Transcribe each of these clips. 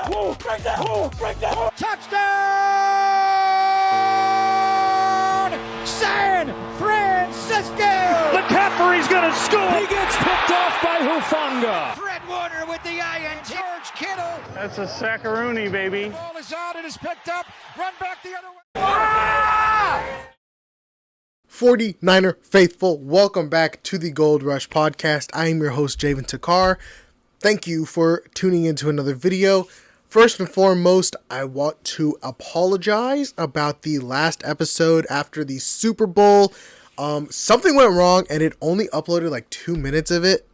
Touchdown! San Francisco! McCaffrey's going to score. He gets picked off by Hufanga. Fred Warner with the INT. George Kittle. That's a sackaroonie, baby. Ball is out. It is picked up. Run back the other way. 49er faithful, welcome back to the Gold Rush podcast. I am your host, Javen Takar. Thank you for tuning into another video. First and foremost, I want to apologize about the last episode after the Super Bowl. Something went wrong and it only uploaded like 2 minutes of it.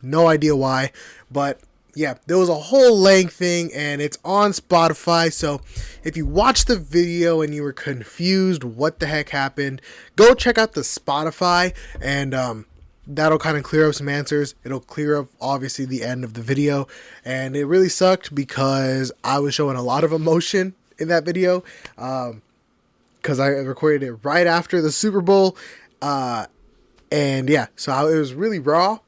No idea why, but yeah, there was a whole length thing and it's on Spotify. So if you watched the video and you were confused what the heck happened, go check out the Spotify and that'll kind of clear up some answers. It'll clear up obviously the end of the video. And it really sucked because I was showing a lot of emotion in that video because I recorded it right after the Super Bowl. And yeah, so it was really raw.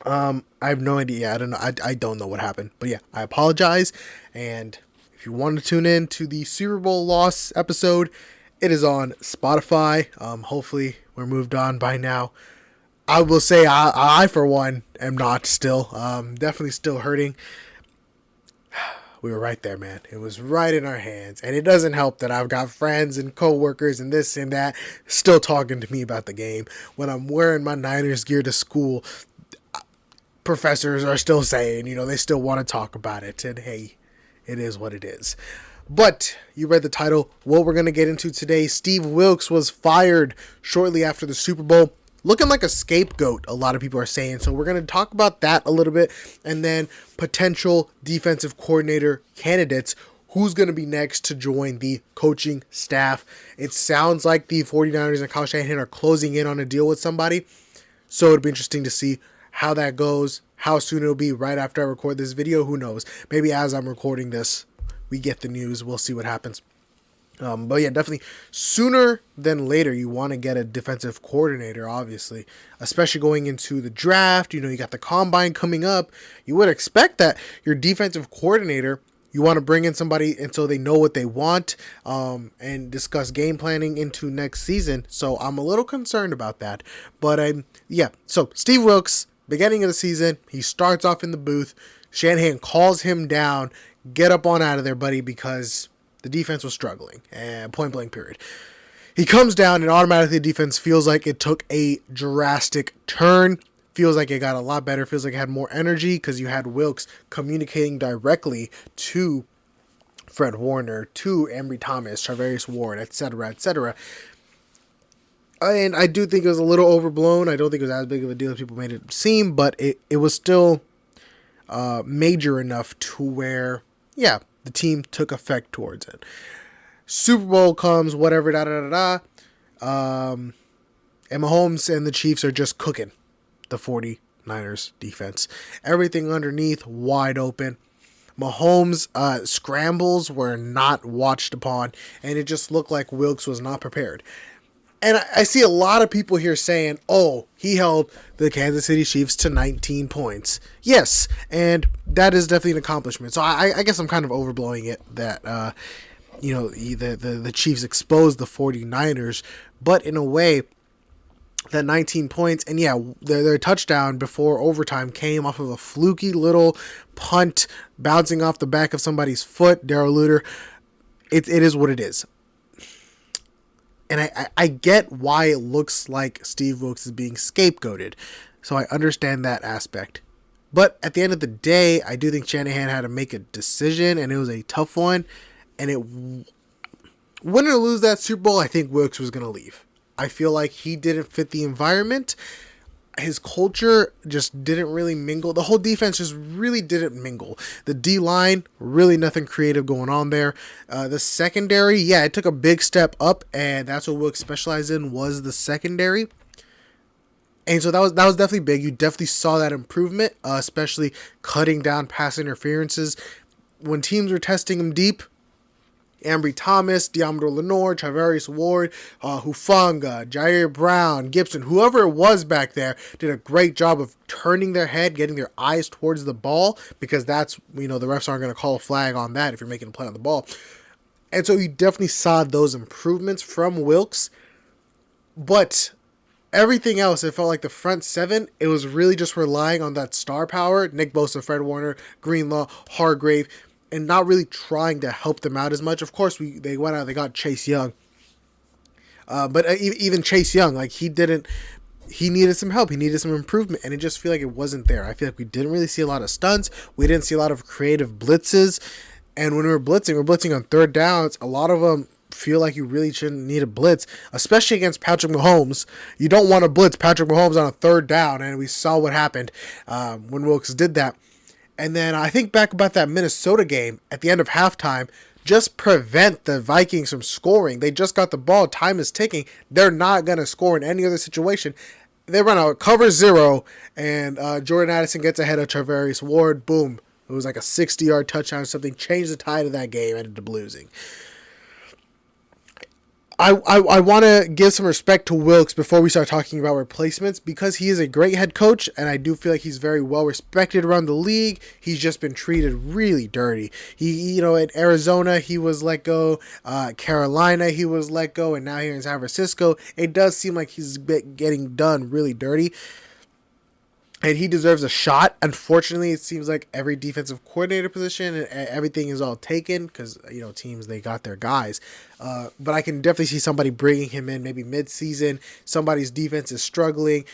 I have no idea. I don't know. I don't know what happened, but yeah, I apologize. And if you want to tune in to the Super Bowl loss episode, it is on Spotify. Hopefully we're moved on by now. I will say I for one am not still, definitely still hurting. We were right there, man. It was right in our hands. And it doesn't help that I've got friends and coworkers and this and that still talking to me about the game. When I'm wearing my Niners gear to school, professors are still saying, they still want to talk about it. And hey, it is what it is. But you read the title. What we're going to get into today, Steve Wilks was fired shortly after the Super Bowl. Looking like a scapegoat, a lot of people are saying. So we're going to talk about that a little bit. And then potential defensive coordinator candidates. Who's going to be next to join the coaching staff? It sounds like the 49ers and Kyle Shanahan are closing in on a deal with somebody. So it'll be interesting to see how that goes, how soon it'll be right after I record this video. Who knows? Maybe as I'm recording this, we get the news. We'll see what happens. But yeah, definitely sooner than later, you want to get a defensive coordinator, obviously, especially going into the draft. You got the combine coming up. You would expect that your defensive coordinator, you want to bring in somebody until they know what they want, and discuss game planning into next season. So I'm a little concerned about that. But yeah, so Steve Wilks, beginning of the season, he starts off in the booth. Shanahan calls him down, get up on out of there, buddy, because the defense was struggling, and point blank period. He comes down and automatically the defense feels like it took a drastic turn. Feels like it got a lot better. Feels like it had more energy because you had Wilks communicating directly to Fred Warner, to Ambry Thomas, Charvarius Ward, etc., etc. And I do think it was a little overblown. I don't think it was as big of a deal as people made it seem, but it was still major enough to where, yeah, the team took effect towards it. Super Bowl comes, whatever, and Mahomes and the Chiefs are just cooking the 49ers defense. Everything underneath wide open. Mahomes' scrambles were not watched upon, and it just looked like Wilks was not prepared. And I see a lot of people here saying, oh, he held the Kansas City Chiefs to 19 points. Yes, and that is definitely an accomplishment. So I guess I'm kind of overblowing it that, the Chiefs exposed the 49ers. But in a way, that 19 points, and yeah, their touchdown before overtime came off of a fluky little punt bouncing off the back of somebody's foot, Darrell Luter. It is what it is. And I get why it looks like Steve Wilks is being scapegoated. So I understand that aspect. But at the end of the day, I do think Shanahan had to make a decision, and it was a tough one. And win or lose that Super Bowl, I think Wilks was going to leave. I feel like he didn't fit the environment. His culture just didn't really mingle. The whole defense just really didn't mingle. The D-line, really nothing creative going on there. The secondary, yeah, it took a big step up, and that's what Wilks specialized in, was the secondary. And so that was definitely big. You definitely saw that improvement, especially cutting down pass interferences. When teams were testing him deep, Ambry Thomas, Diamador Lenore, Travarius Ward, Hufanga, Jair Brown, Gibson, whoever it was back there, did a great job of turning their head, getting their eyes towards the ball, because that's, the refs aren't going to call a flag on that if you're making a play on the ball. And so you definitely saw those improvements from Wilkes. But everything else, it felt like the front seven, it was really just relying on that star power, Nick Bosa, Fred Warner, Greenlaw, Hargrave, and not really trying to help them out as much. Of course, they went out, they got Chase Young. But even Chase Young, he needed some help. He needed some improvement, and it just feel like it wasn't there. I feel like we didn't really see a lot of stunts. We didn't see a lot of creative blitzes. And when we're blitzing on third downs, a lot of them feel like you really shouldn't need a blitz, especially against Patrick Mahomes. You don't want to blitz Patrick Mahomes on a third down, and we saw what happened when Wilkes did that. And then I think back about that Minnesota game at the end of halftime, just prevent the Vikings from scoring. They just got the ball. Time is ticking. They're not going to score in any other situation. They run out cover 0, and Jordan Addison gets ahead of Travarius Ward. Boom. It was like a 60-yard touchdown or something. Changed the tide of that game, ended up losing. I want to give some respect to Wilkes before we start talking about replacements, because he is a great head coach, and I do feel like he's very well respected around the league. He's just been treated really dirty. He, at Arizona, he was let go. Carolina, he was let go, and now here in San Francisco, it does seem like he's getting done really dirty. And he deserves a shot. Unfortunately, it seems like every defensive coordinator position and everything is all taken because, teams, they got their guys. But I can definitely see somebody bringing him in maybe mid-season. Somebody's defense is struggling.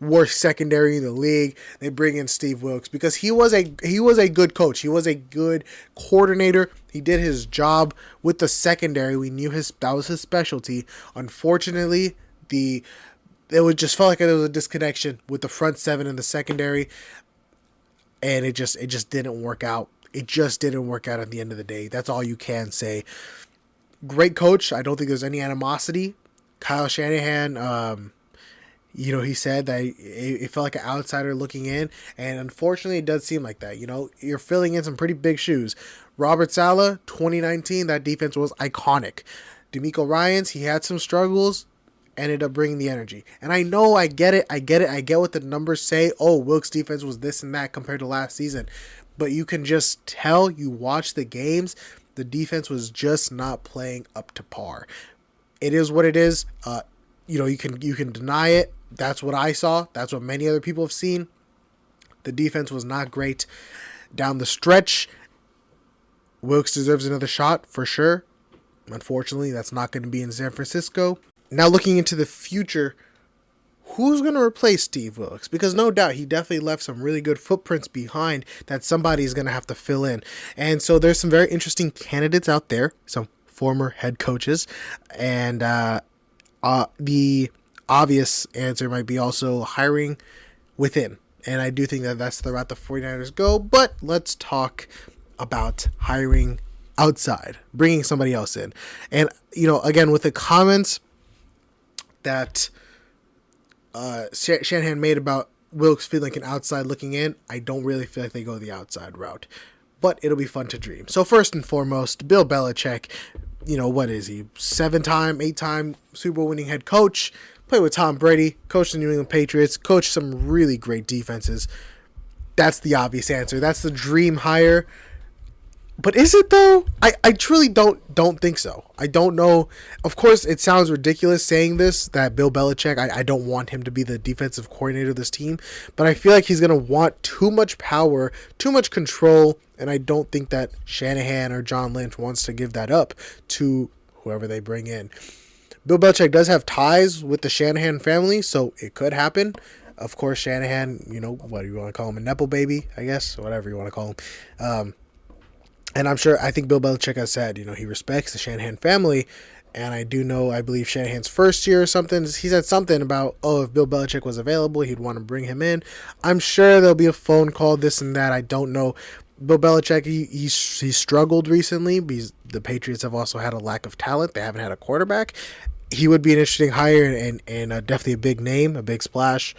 Worst secondary in the league. They bring in Steve Wilkes because he was a good coach. He was a good coordinator. He did his job with the secondary. We knew that was his specialty. Unfortunately, it would just felt like there was a disconnection with the front seven and the secondary, and it just didn't work out. It just didn't work out at the end of the day. That's all you can say. Great coach. I don't think there's any animosity. Kyle Shanahan, he said that it felt like an outsider looking in, and unfortunately it does seem like that. You're filling in some pretty big shoes. Robert Saleh, 2019, that defense was iconic. DeMeco Ryans, he had some struggles, ended up bringing the energy. And I know, I get it. I get what the numbers say. Oh, Wilkes' defense was this and that compared to last season. But you can just tell, you watch the games, the defense was just not playing up to par. It is what it is. You can deny it. That's what I saw. That's what many other people have seen. The defense was not great down the stretch. Wilkes deserves another shot for sure. Unfortunately, that's not going to be in San Francisco. Now looking into the future, who's going to replace Steve Wilkes? Because no doubt he definitely left some really good footprints behind that somebody's going to have to fill in. And so there's some very interesting candidates out there, some former head coaches. And the obvious answer might be also hiring within. And I do think that that's the route the 49ers go. But let's talk about hiring outside, bringing somebody else in. And, again, with the comments that Shanahan made about Wilkes feeling like an outside looking in, I don't really feel like they go the outside route. But it'll be fun to dream. So first and foremost, Bill Belichick, what is he? 8-time Super Bowl winning head coach, played with Tom Brady, coached the New England Patriots, coached some really great defenses. That's the obvious answer. That's the dream hire. But is it though? I truly don't think so. I don't know. Of course, it sounds ridiculous saying this, that Bill Belichick, I don't want him to be the defensive coordinator of this team, but I feel like he's going to want too much power, too much control, and I don't think that Shanahan or John Lynch wants to give that up to whoever they bring in. Bill Belichick does have ties with the Shanahan family, so it could happen. Of course, Shanahan, what do you want to call him, a Nepo baby, I guess, whatever you want to call him. And I think Bill Belichick has said, he respects the Shanahan family. And I believe Shanahan's first year or something, he said something about, if Bill Belichick was available, he'd want to bring him in. I'm sure there'll be a phone call, this and that. I don't know. Bill Belichick, he struggled recently because the Patriots have also had a lack of talent. They haven't had a quarterback. He would be an interesting hire and definitely a big name, a big splash.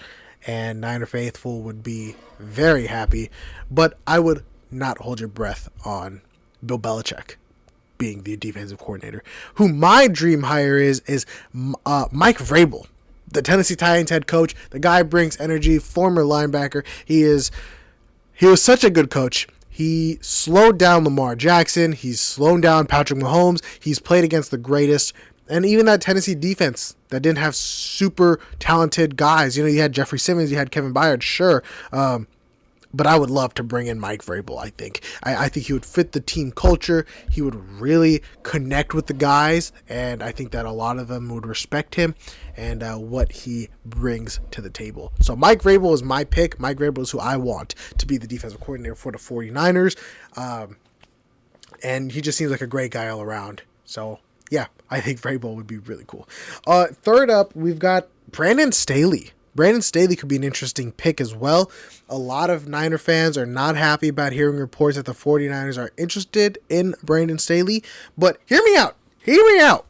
And Niner Faithful would be very happy. But I would not hold your breath on Bill Belichick. being the defensive coordinator. Who my dream hire is Mike Vrabel, the Tennessee Titans head coach. The guy brings energy, former linebacker. He was such a good coach. He slowed down Lamar Jackson. He's slowed down Patrick Mahomes. He's played against the greatest. And even that Tennessee defense that didn't have super talented guys. You had Jeffrey Simmons, you had Kevin Byard, sure. But I would love to bring in Mike Vrabel, I think. I think he would fit the team culture. He would really connect with the guys. And I think that a lot of them would respect him and what he brings to the table. So Mike Vrabel is my pick. Mike Vrabel is who I want to be the defensive coordinator for the 49ers. And he just seems like a great guy all around. So, yeah, I think Vrabel would be really cool. Third up, we've got Brandon Staley. Brandon Staley could be an interesting pick as well. A lot of Niner fans are not happy about hearing reports that the 49ers are interested in Brandon Staley. But hear me out.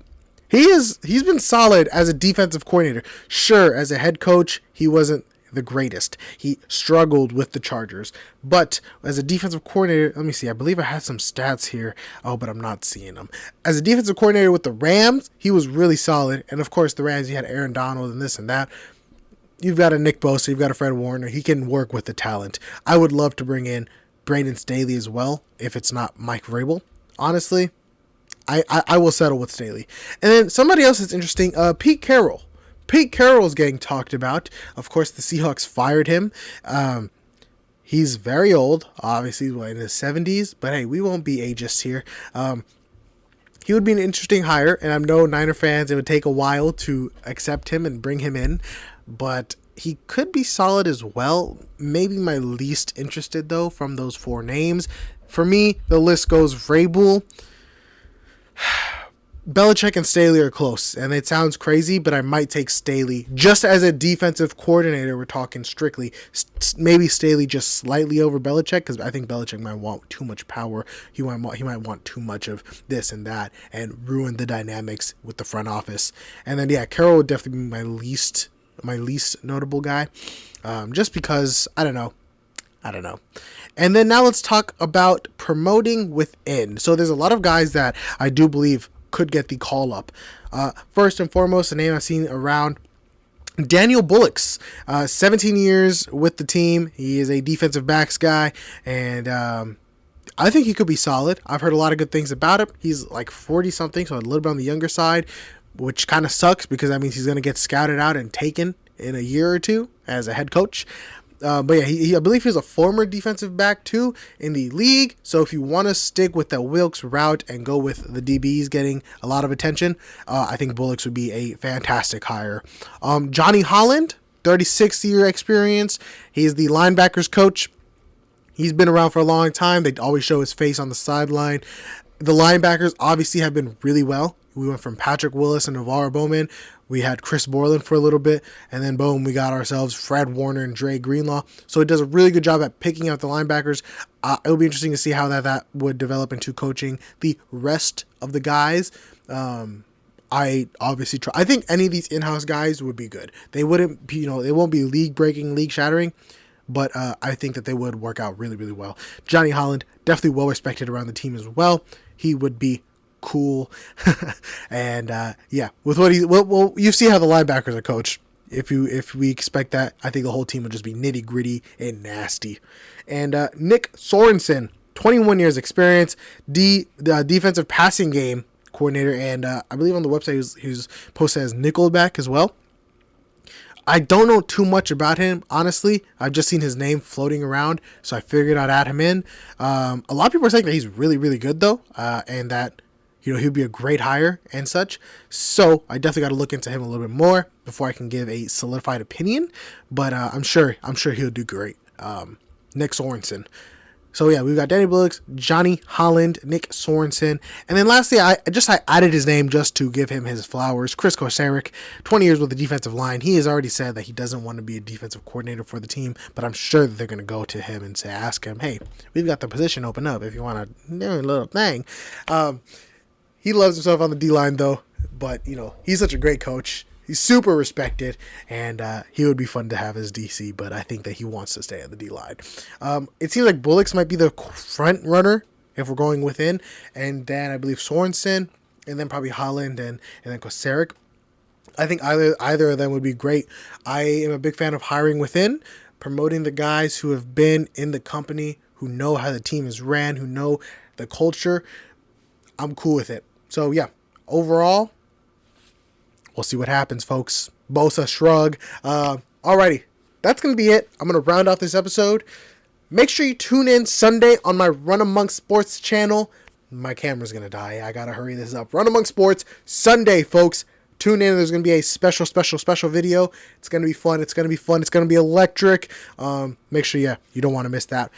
He's been solid as a defensive coordinator. Sure, as a head coach, he wasn't the greatest. He struggled with the Chargers. But as a defensive coordinator, let me see. I believe I have some stats here. Oh, but I'm not seeing them. As a defensive coordinator with the Rams, he was really solid. And of course, the Rams, you had Aaron Donald and this and that. You've got a Nick Bosa, you've got a Fred Warner. He can work with the talent. I would love to bring in Brandon Staley as well, if it's not Mike Vrabel. Honestly, I will settle with Staley. And then somebody else that's interesting, Pete Carroll. Pete Carroll is getting talked about. Of course, the Seahawks fired him. He's very old, obviously, in his 70s. But hey, we won't be ageist here. He would be an interesting hire, and I know Niner fans, it would take a while to accept him and bring him in. But he could be solid as well. Maybe my least interested, though, from those four names. For me, the list goes Vrabel, Belichick, and Staley are close. And it sounds crazy, but I might take Staley. Just as a defensive coordinator, we're talking strictly. Maybe Staley just slightly over Belichick, because I think Belichick might want too much power. He might want too much of this and that and ruin the dynamics with the front office. And then, yeah, Carroll would definitely be my least notable guy, just because I don't know. And then now let's talk about promoting within. So there's a lot of guys that I do believe could get the call up. First and foremost, the name I've seen around, Daniel Bullocks, 17 years with the team. He is a defensive backs guy, and I think he could be solid. I've heard a lot of good things about him. He's like 40 something, so a little bit on the younger side, which kind of sucks because that means he's going to get scouted out and taken in a year or two as a head coach. But yeah, I believe he's a former defensive back too in the league. So if you want to stick with the Wilkes route and go with the DBs getting a lot of attention, I think Bullocks would be a fantastic hire. Johnny Holland, 36-year experience. He's the linebackers coach. He's been around for a long time. They always show his face on the sideline. The linebackers obviously have been really well. We went from Patrick Willis and Navarro Bowman. We had Chris Borland for a little bit. And then, boom, we got ourselves Fred Warner and Dre Greenlaw. So it does a really good job at picking out the linebackers. It'll be interesting to see how that would develop into coaching the rest of the guys. I obviously try. I think any of these in-house guys would be good. They wouldn't be, they won't be league-breaking, league-shattering. But I think that they would work out really, really well. Johnny Holland, definitely well-respected around the team as well. He would be cool. And yeah, with what well, you see how the linebackers are coached. If we expect that, I think the whole team would just be nitty gritty and nasty. And Nick Sorensen, 21 years experience, the defensive passing game coordinator, and I believe on the website he was posted as Nickelback as well. I don't know too much about him, honestly. I've just seen his name floating around, so I figured I'd add him in. A lot of people are saying that he's really, really good, though, and that he'd be a great hire and such. So I definitely got to look into him a little bit more before I can give a solidified opinion. But I'm sure he'll do great. Nick Sorensen. So yeah, we've got Danny Bullocks, Johnny Holland, Nick Sorensen, and then lastly, I added his name just to give him his flowers. Chris Kocurek, 20 years with the defensive line. He has already said that he doesn't want to be a defensive coordinator for the team, but I'm sure that they're going to go to him and ask him, hey, we've got the position open up if you want to do a little thing. He loves himself on the D-line though, but he's such a great coach. He's super respected, and he would be fun to have as DC, but I think that he wants to stay on the D-line. It seems like Bullocks might be the front runner if we're going within. And then I believe Sorensen, and then probably Holland and then Kosaric. I think either of them would be great. I am a big fan of hiring within, promoting the guys who have been in the company, who know how the team is ran, who know the culture. I'm cool with it. So yeah, overall, we'll see what happens, folks. Bosa shrug. Alrighty, that's going to be it. I'm going to round off this episode. Make sure you tune in Sunday on my Run Among Sports channel. My camera's going to die. I got to hurry this up. Run Among Sports, Sunday, folks. Tune in. There's going to be a special video. It's going to be fun. It's going to be fun. It's going to be electric. Make sure, you don't want to miss that.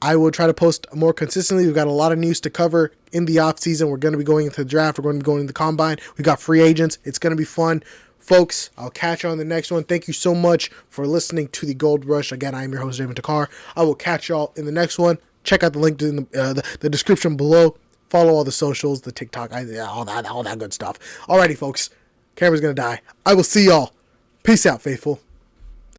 I will try to post more consistently. We've got a lot of news to cover in the off season. We're going to be going into the draft. We're going to be going into the combine. We got free agents. It's going to be fun. Folks, I'll catch you on the next one. Thank you so much for listening to the Gold Rush. Again, I am your host, Javen Takar. I will catch y'all in the next one. Check out the link in the description below. Follow all the socials, the TikTok, all that good stuff. Alrighty, folks. Camera's going to die. I will see y'all. Peace out, faithful.